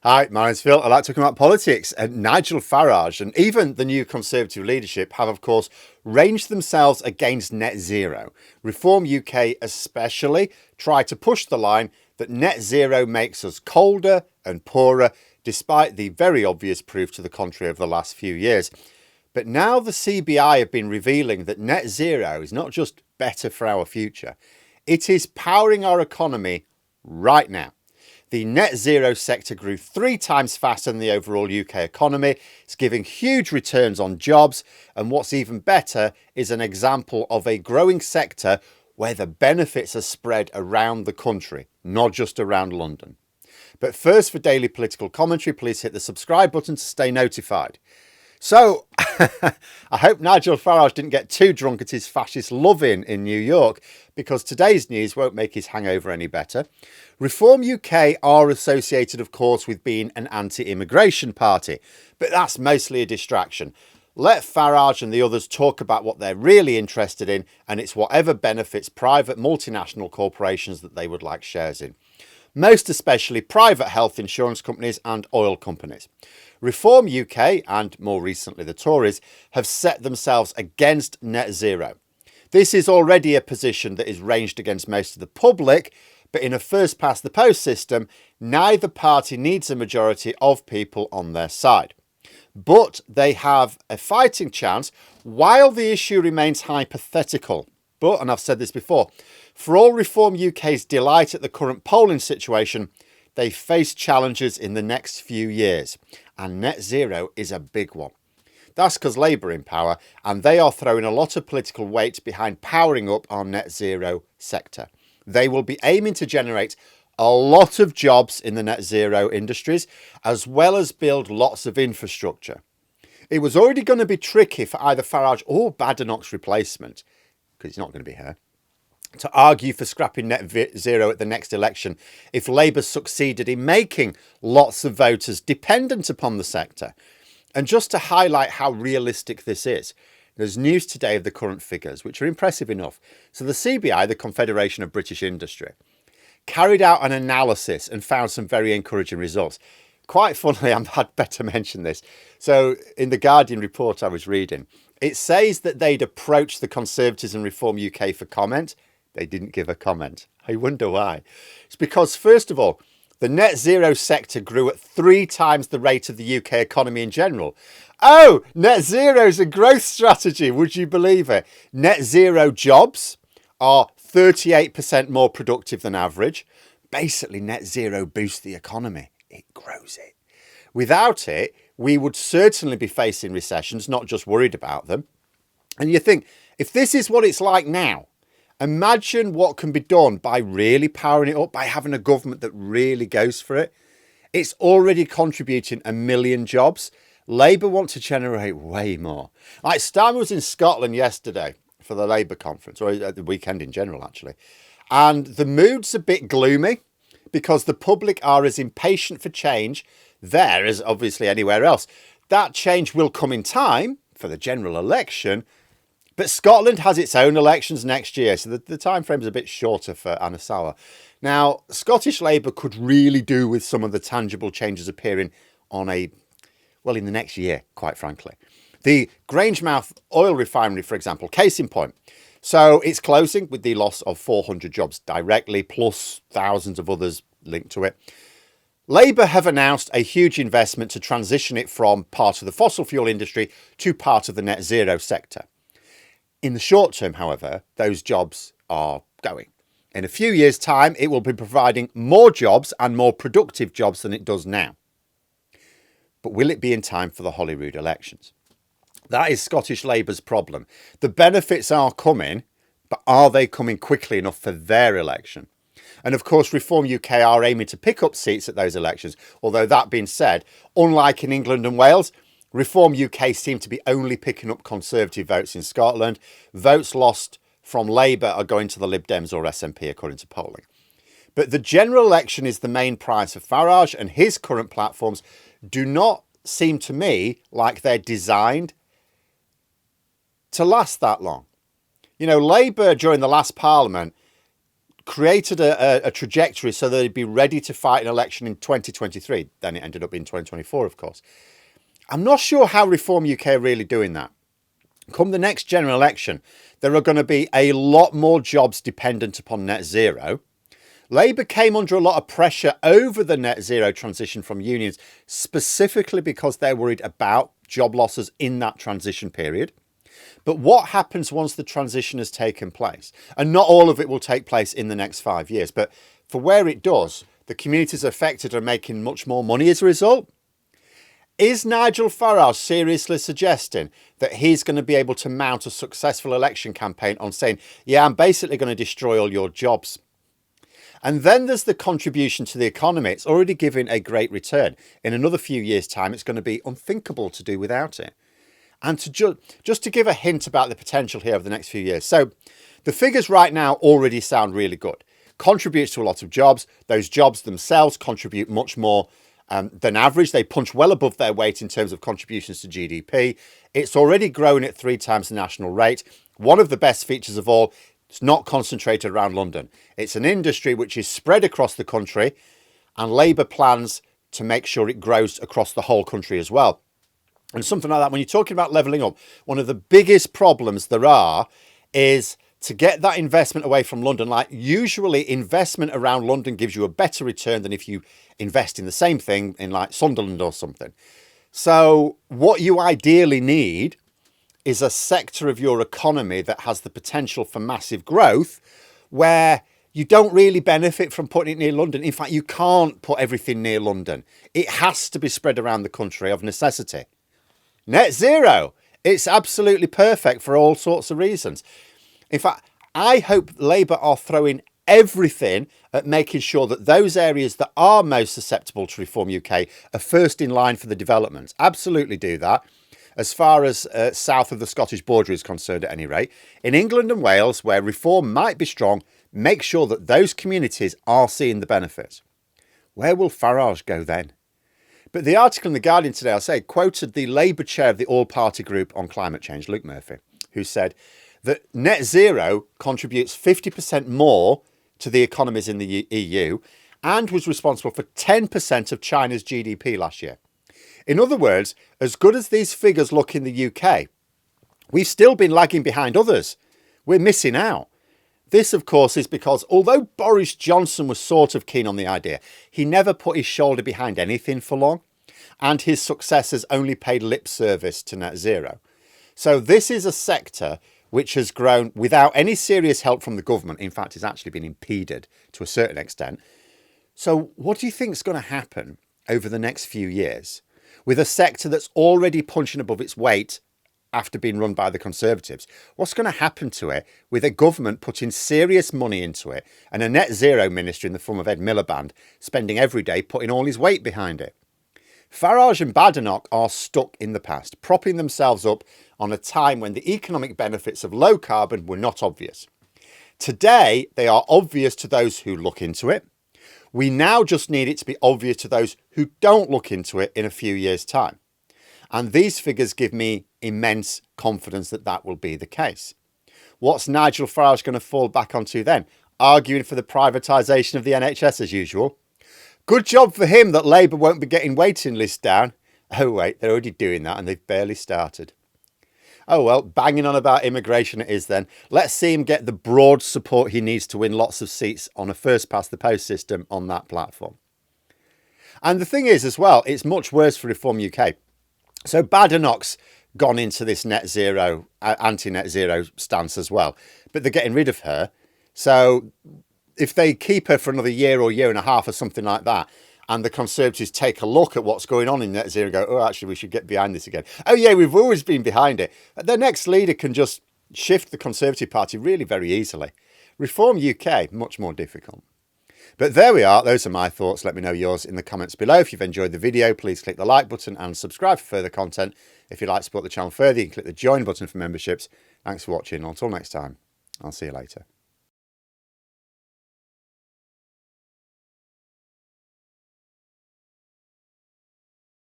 Hi, my name's Phil. I like talking about politics. And Nigel Farage and even the new Conservative leadership have, of course, ranged themselves against net zero. Reform UK especially try to push the line that net zero makes us colder and poorer, despite the very obvious proof to the contrary over the last few years. But now the CBI have been revealing that net zero is not just better for our future, it is powering our economy right now. The net zero sector grew 3 times faster than the overall UK economy. It's giving huge returns on jobs. And what's even better is an example of a growing sector where the benefits are spread around the country, not just around London. But first, for daily political commentary, please hit the subscribe button to stay notified. So, I hope Nigel Farage didn't get too drunk at his fascist love-in New York, because today's news won't make his hangover any better. Reform UK are associated, of course, with being an anti-immigration party, but that's mostly a distraction. Let Farage and the others talk about what they're really interested in, and it's whatever benefits private multinational corporations that they would like shares in. Most especially private health insurance companies and oil companies. Reform UK, and more recently the Tories, have set themselves against net zero. This is already a position that is ranged against most of the public, but in a first-past-the-post system, neither party needs a majority of people on their side. But they have a fighting chance while the issue remains hypothetical. But, and I've said this before, for all Reform UK's delight at the current polling situation, they face challenges in the next few years, and net zero is a big one. That's because Labour are in power, and they are throwing a lot of political weight behind powering up our net zero sector. They will be aiming to generate a lot of jobs in the net zero industries, as well as build lots of infrastructure. It was already going to be tricky for either Farage or Badenoch's replacement, because he's not going to be here, to argue for scrapping net zero at the next election if Labour succeeded in making lots of voters dependent upon the sector. And just to highlight how realistic this is, there's news today of the current figures, which are impressive enough. So the CBI, the Confederation of British Industry, carried out an analysis and found some very encouraging results. Quite funnily, I'd better mention this. So in the Guardian report I was reading, it says that they'd approached the Conservatives and Reform UK for comment. They didn't give a comment. I wonder why. It's because, first of all, the net zero sector grew at 3 times the rate of the UK economy in general. Oh, net zero is a growth strategy. Would you believe it? Net zero jobs are 38% more productive than average. Basically, net zero boosts the economy. It grows it. Without it, we would certainly be facing recessions, not just worried about them. And you think, if this is what it's like now, imagine what can be done by really powering it up, by having a government that really goes for it. It's already contributing 1 million jobs. Labour want to generate way more. Like Starmer was in Scotland yesterday for the Labour conference, or at the weekend in general, actually. And the mood's a bit gloomy because the public are as impatient for change there as obviously anywhere else. That change will come in time for the general election, but Scotland has its own elections next year, so the time frame is a bit shorter for Anna Sauer. Now, Scottish Labour could really do with some of the tangible changes appearing in the next year, quite frankly. The Grangemouth oil refinery, for example, case in point. So it's closing with the loss of 400 jobs directly, plus thousands of others linked to it. Labour have announced a huge investment to transition it from part of the fossil fuel industry to part of the net zero sector. In the short term, however, those jobs are going. In a few years' time, it will be providing more jobs and more productive jobs than it does now. But will it be in time for the Holyrood elections? That is Scottish Labour's problem. The benefits are coming, but are they coming quickly enough for their election? And of course, Reform UK are aiming to pick up seats at those elections. Although that being said, unlike in England and Wales, Reform UK seem to be only picking up Conservative votes in Scotland. Votes lost from Labour are going to the Lib Dems or SNP, according to polling. But the general election is the main prize for Farage, and his current platforms do not seem to me like they're designed to last that long. You know, Labour during the last Parliament created a trajectory so that they'd be ready to fight an election in 2023. Then it ended up in 2024, of course. I'm not sure how Reform UK are really doing that. Come the next general election, there are going to be a lot more jobs dependent upon net zero. Labour came under a lot of pressure over the net zero transition from unions, specifically because they're worried about job losses in that transition period. But what happens once the transition has taken place? And not all of it will take place in the next 5 years, but for where it does, the communities affected are making much more money as a result. Is Nigel Farage seriously suggesting that he's going to be able to mount a successful election campaign on saying, yeah, I'm basically going to destroy all your jobs? And then there's the contribution to the economy. It's already giving a great return. In another few years' time, it's going to be unthinkable to do without it. And to just to give a hint about the potential here over the next few years. So the figures right now already sound really good. Contributes to a lot of jobs. Those jobs themselves contribute much more than average. They punch well above their weight in terms of contributions to GDP. It's already grown at 3 times the national rate. One of the best features of all, it's not concentrated around London. It's an industry which is spread across the country, and Labour plans to make sure it grows across the whole country as well. And something like that, when you're talking about levelling up, one of the biggest problems there are is to get that investment away from London. Like usually investment around London gives you a better return than if you invest in the same thing in like Sunderland or something. So what you ideally need is a sector of your economy that has the potential for massive growth where you don't really benefit from putting it near London. In fact, you can't put everything near London. It has to be spread around the country of necessity. Net zero. It's absolutely perfect for all sorts of reasons. In fact, I hope Labour are throwing everything at making sure that those areas that are most susceptible to Reform UK are first in line for the development. Absolutely do that. As far as south of the Scottish border is concerned, at any rate. In England and Wales, where reform might be strong, make sure that those communities are seeing the benefit. Where will Farage go then? But the article in The Guardian today, I'll say, quoted the Labour chair of the all-party group on climate change, Luke Murphy, who said that net zero contributes 50% more to the economies in the EU and was responsible for 10% of China's GDP last year. In other words, as good as these figures look in the UK, we've still been lagging behind others. We're missing out. This, of course, is because although Boris Johnson was sort of keen on the idea, he never put his shoulder behind anything for long, and his successors only paid lip service to net zero. So this is a sector which has grown without any serious help from the government. In fact, it's actually been impeded to a certain extent. So what do you think is going to happen over the next few years with a sector that's already punching above its weight after being run by the Conservatives? What's going to happen to it with a government putting serious money into it and a net zero minister in the form of Ed Miliband spending every day putting all his weight behind it? Farage and Badenoch are stuck in the past, propping themselves up on a time when the economic benefits of low carbon were not obvious. Today, they are obvious to those who look into it. We now just need it to be obvious to those who don't look into it in a few years' time. And these figures give me immense confidence that that will be the case. What's Nigel Farage going to fall back onto then? Arguing for the privatisation of the NHS as usual. Good job for him that Labour won't be getting waiting lists down. Oh wait, they're already doing that and they've barely started. Oh well, banging on about immigration it is then. Let's see him get the broad support he needs to win lots of seats on a first past the post system on that platform. And the thing is as well, it's much worse for Reform UK. So Badenoch's gone into this net zero, anti-net zero stance as well, but they're getting rid of her. So if they keep her for another year or year and a half or something like that, and the Conservatives take a look at what's going on in net zero and go, oh, actually, we should get behind this again. Oh, yeah, we've always been behind it. Their next leader can just shift the Conservative Party really very easily. Reform UK, much more difficult. But there we are. Those are my thoughts. Let me know yours in the comments below. If you've enjoyed the video, please click the like button and subscribe for further content. If you'd like to support the channel further, you can click the join button for memberships. Thanks for watching. Until next time, I'll see you later.